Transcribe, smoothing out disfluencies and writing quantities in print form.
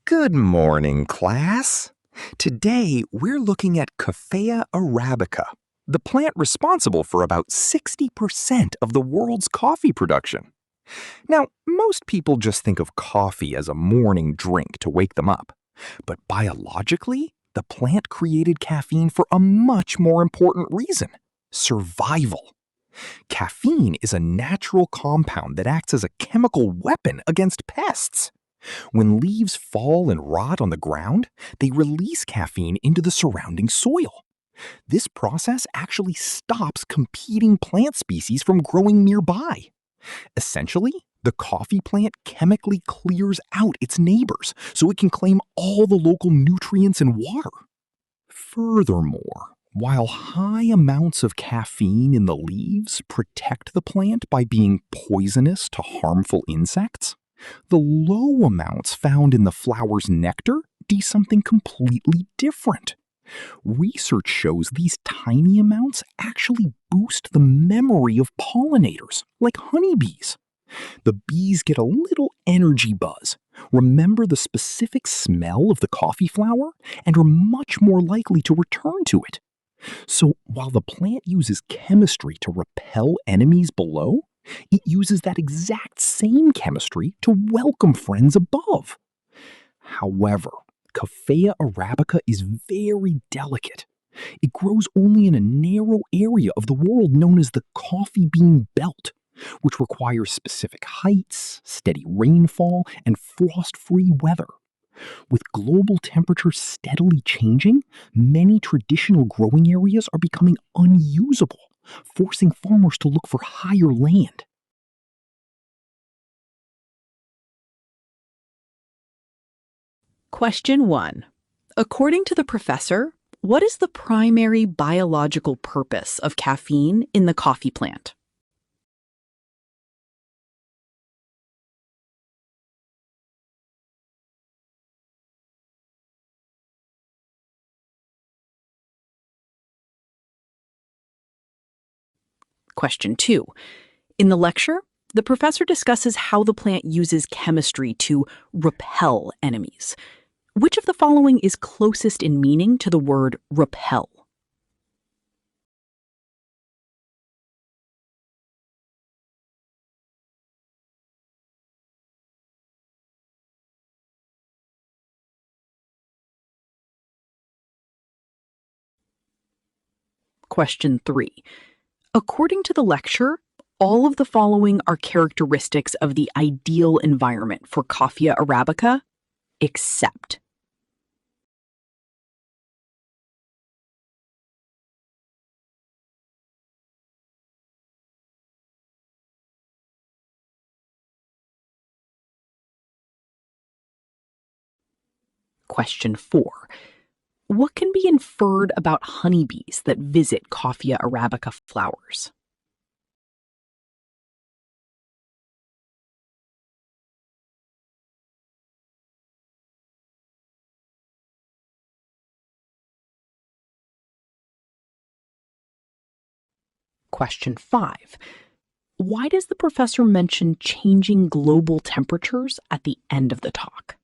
Good morning, class. Today, we're looking at Coffea arabica, the plant responsible for about 60% of the world's coffee production. Now, most people just think of coffee as a morning drink to wake them up. But biologically, the plant created caffeine for a much more important reason: survival. Caffeine is a natural compound that acts as a chemical weapon against pests. When leaves fall and rot on the ground, they release caffeine into the surrounding soil. This process actually stops competing plant species from growing nearby. Essentially, the coffee plant chemically clears out its neighbors so it can claim all the local nutrients and water. Furthermore, while high amounts of caffeine in the leaves protect the plant by being poisonous to harmful insects, the low amounts found in the flower's nectar do something completely different. Research shows these tiny amounts actually boost the memory of pollinators, like honeybees. The bees get a little energy buzz, remember the specific smell of the coffee flower, and are much more likely to return to it. So while the plant uses chemistry to repel enemies below, it uses that exact same chemistry to welcome friends above. However, Coffea arabica is very delicate. It grows only in a narrow area of the world known as the coffee bean belt, which requires specific heights, steady rainfall, and frost-free weather. With global temperatures steadily changing, many traditional growing areas are becoming unusable, forcing farmers to look for higher land. Question 1. According to the professor, what is the primary biological purpose of caffeine in the coffee plant? Question 2. In the lecture, the professor discusses how the plant uses chemistry to repel enemies. Which of the following is closest in meaning to the word repel? Question 3. According to the lecture, all of the following are characteristics of the ideal environment for Coffea arabica, except. Question 4. What can be inferred about honeybees that visit Coffea arabica flowers? Question 5. Why does the professor mention changing global temperatures at the end of the talk?